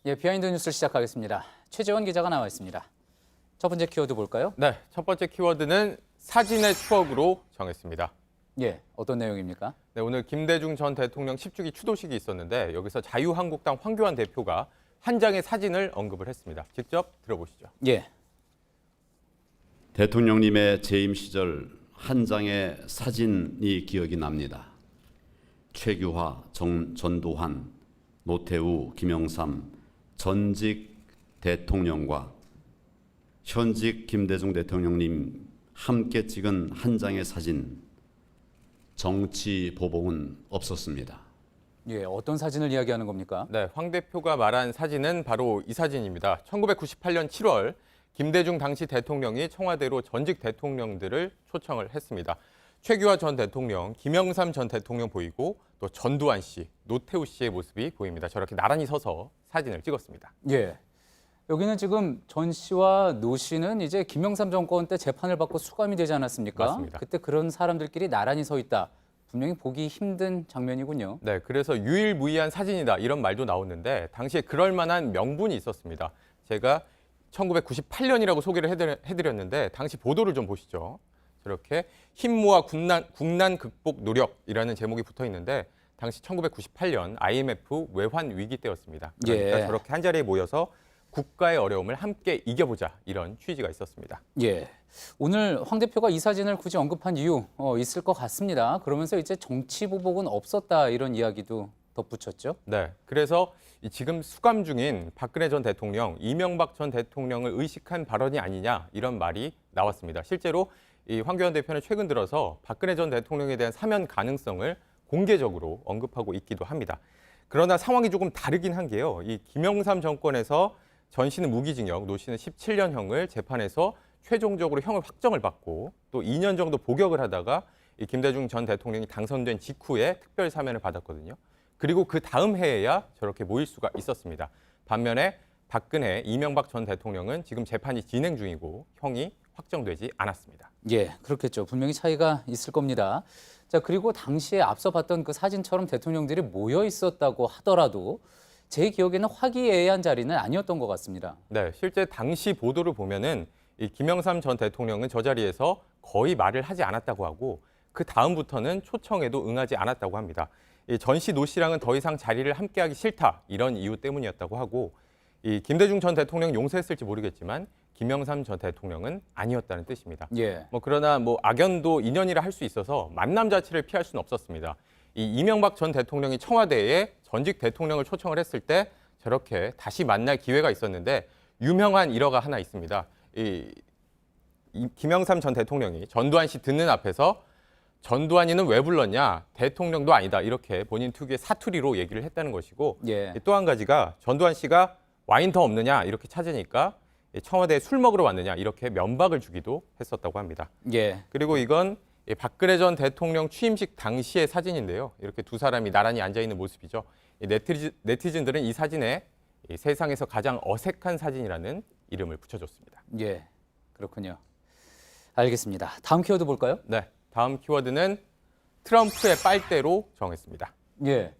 예, 비하인드 뉴스를 시작하겠습니다. 최재원 기자가 나와 있습니다. 첫 번째 키워드 볼까요? 네, 첫 번째 키워드는 사진의 추억으로 정했습니다. 예, 어떤 내용입니까? 네, 오늘 김대중 전 대통령 10주기 추도식이 있었는데 여기서 자유한국당 황교안 대표가 한 장의 사진을 언급을 했습니다. 직접 들어보시죠. 예, 대통령님의 재임 시절 한 장의 사진이 기억이 납니다. 최규하, 전두환, 노태우, 김영삼 전직 대통령과 현직 김대중 대통령님 함께 찍은 한 장의 사진, 정치 보복은 없었습니다. 예, 어떤 사진을 이야기하는 겁니까? 네, 황 대표가 말한 사진은 바로 이 사진입니다. 1998년 7월 김대중 당시 대통령이 청와대로 전직 대통령들을 초청을 했습니다. 최규하 전 대통령, 김영삼 전 대통령 보이고 또 전두환 씨, 노태우 씨의 모습이 보입니다. 저렇게 나란히 서서 사진을 찍었습니다. 예, 여기는 지금 전 씨와 노 씨는 이제 김영삼 정권 때 재판을 받고 수감이 되지 않았습니까? 맞습니다. 그때 그런 사람들끼리 나란히 서 있다. 분명히 보기 힘든 장면이군요. 네, 그래서 유일무이한 사진이다 이런 말도 나오는데 당시에 그럴 만한 명분이 있었습니다. 제가 1998년이라고 소개를 해드렸는데 당시 보도를 좀 보시죠. 저렇게 힘 모아 국난 극복 노력이라는 제목이 붙어 있는데 당시 1998년 IMF 외환 위기 때였습니다. 그러니까 예. 저렇게 한자리에 모여서 국가의 어려움을 함께 이겨보자 이런 취지가 있었습니다. 예, 오늘 황 대표가 이 사진을 굳이 언급한 이유 있을 것 같습니다. 그러면서 이제 정치 보복은 없었다 이런 이야기도 덧붙였죠. 네, 그래서 지금 수감 중인 박근혜 전 대통령, 이명박 전 대통령을 의식한 발언이 아니냐 이런 말이 나왔습니다. 실제로 이 황교안 대표는 최근 들어서 박근혜 전 대통령에 대한 사면 가능성을 공개적으로 언급하고 있기도 합니다. 그러나 상황이 조금 다르긴 한 게요. 이 김영삼 정권에서 전 씨는 무기징역, 노 씨는 17년형을 재판에서 최종적으로 형을 확정을 받고 또 2년 정도 복역을 하다가 이 김대중 전 대통령이 당선된 직후에 특별 사면을 받았거든요. 그리고 그 다음 해에야 저렇게 모일 수가 있었습니다. 반면에 박근혜, 이명박 전 대통령은 지금 재판이 진행 중이고 형이 확정되지 않았습니다. 예, 그렇겠죠. 분명히 차이가 있을 겁니다. 자, 그리고 당시에 앞서 봤던 그 사진처럼 대통령들이 모여 있었다고 하더라도 제 기억에는 화기애애한 자리는 아니었던 것 같습니다. 네, 실제 당시 보도를 보면은 이 김영삼 전 대통령은 저 자리에서 거의 말을 하지 않았다고 하고 그 다음부터는 초청에도 응하지 않았다고 합니다. 이 전 씨, 노 씨랑은 더 이상 자리를 함께하기 싫다 이런 이유 때문이었다고 하고 이 김대중 전 대통령 용서했을지 모르겠지만 김영삼 전 대통령은 아니었다는 뜻입니다. 예, 그러나 악연도 인연이라 할 수 있어서 만남 자체를 피할 수는 없었습니다. 이 이명박 전 대통령이 청와대에 전직 대통령을 초청을 했을 때 저렇게 다시 만날 기회가 있었는데 유명한 일화가 하나 있습니다. 이 김영삼 전 대통령이 전두환 씨 듣는 앞에서 전두환이는 왜 불렀냐? 대통령도 아니다. 이렇게 본인 특유의 사투리로 얘기를 했다는 것이고 예. 또 한 가지가 전두환 씨가 와인 더 없느냐? 이렇게 찾으니까 청와대에 술 먹으러 왔느냐? 이렇게 면박을 주기도 했었다고 합니다. 예, 그리고 이건 박근혜 전 대통령 취임식 당시의 사진인데요. 이렇게 두 사람이 나란히 앉아있는 모습이죠. 네티즌들은 이 사진에 세상에서 가장 어색한 사진이라는 이름을 붙여줬습니다. 예, 그렇군요. 알겠습니다. 다음 키워드 볼까요? 네, 다음 키워드는 트럼프의 빨대로 정했습니다. 예,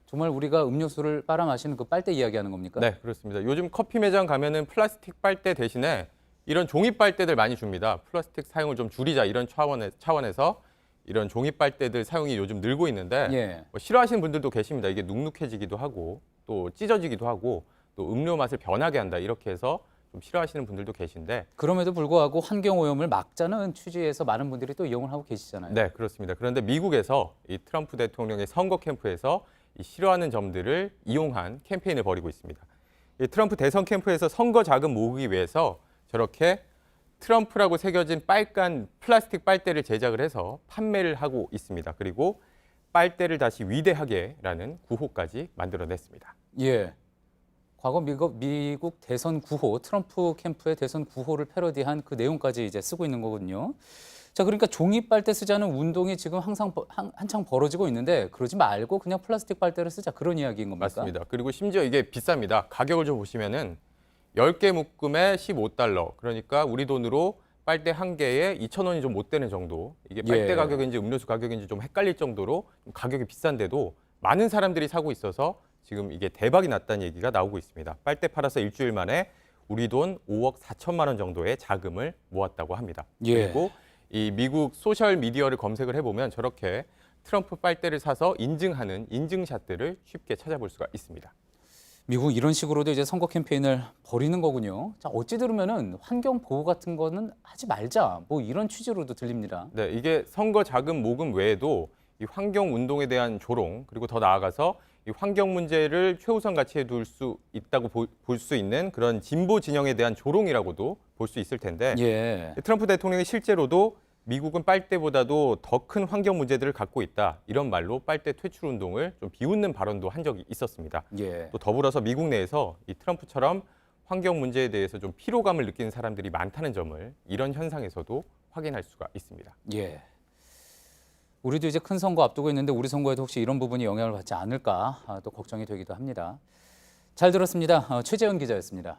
정말 우리가 음료수를 빨아 마시는 그 빨대 이야기하는 겁니까? 네, 그렇습니다. 요즘 커피 매장 가면은 플라스틱 빨대 대신에 이런 종이 빨대들 많이 줍니다. 플라스틱 사용을 좀 줄이자 이런 차원에서 이런 종이 빨대들 사용이 요즘 늘고 있는데 예. 싫어하시는 분들도 계십니다. 이게 눅눅해지기도 하고 또 찢어지기도 하고 또 음료 맛을 변하게 한다 이렇게 해서 좀 싫어하시는 분들도 계신데 그럼에도 불구하고 환경오염을 막자는 취지에서 많은 분들이 또 이용을 하고 계시잖아요. 네, 그렇습니다. 그런데 미국에서 이 트럼프 대통령의 선거 캠프에서 이 싫어하는 점들을 이용한 캠페인을 벌이고 있습니다. 이 트럼프 대선 캠프에서 선거 자금 모으기 위해서 저렇게 트럼프라고 새겨진 빨간 플라스틱 빨대를 제작을 해서 판매를 하고 있습니다. 그리고 빨대를 다시 위대하게라는 구호까지 만들어냈습니다. 예. 과거 미국 대선 구호, 트럼프 캠프의 대선 구호를 패러디한 그 내용까지 이제 쓰고 있는 거거든요. 자, 그러니까 종이 빨대 쓰자는 운동이 지금 항상 한창 벌어지고 있는데 그러지 말고 그냥 플라스틱 빨대를 쓰자 그런 이야기인 겁니까? 맞습니다. 그리고 심지어 이게 비쌉니다. 가격을 좀 보시면은 10개 묶음에 $15. 그러니까 우리 돈으로 빨대 한 개에 2,000원이 좀 못 되는 정도. 이게 빨대 예. 가격인지 음료수 가격인지 좀 헷갈릴 정도로 좀 가격이 비싼데도 많은 사람들이 사고 있어서 지금 이게 대박이 났다는 얘기가 나오고 있습니다. 빨대 팔아서 일주일 만에 우리 돈 5억 4천만 원 정도의 자금을 모았다고 합니다. 예. 그리고 이 미국 소셜 미디어를 검색을 해보면 저렇게 트럼프 빨대를 사서 인증하는 인증샷들을 쉽게 찾아볼 수가 있습니다. 미국 이런 식으로도 이제 선거 캠페인을 벌이는 거군요. 자, 어찌 들으면은 환경 보호 같은 거는 하지 말자. 뭐 이런 취지로도 들립니다. 네, 이게 선거 자금 모금 외에도 이 환경 운동에 대한 조롱, 그리고 더 나아가서 이 환경 문제를 최우선 가치에 둘 수 있다고 볼 수 있는 그런 진보 진영에 대한 조롱이라고도 볼 수 있을 텐데 예. 트럼프 대통령이 실제로도 미국은 빨대보다도 더 큰 환경 문제들을 갖고 있다. 이런 말로 빨대 퇴출 운동을 좀 비웃는 발언도 한 적이 있었습니다. 예. 또 더불어서 미국 내에서 이 트럼프처럼 환경 문제에 대해서 좀 피로감을 느끼는 사람들이 많다는 점을 이런 현상에서도 확인할 수가 있습니다. 예. 우리도 이제 큰 선거 앞두고 있는데 우리 선거에도 혹시 이런 부분이 영향을 받지 않을까 또 걱정이 되기도 합니다. 잘 들었습니다. 최재현 기자였습니다.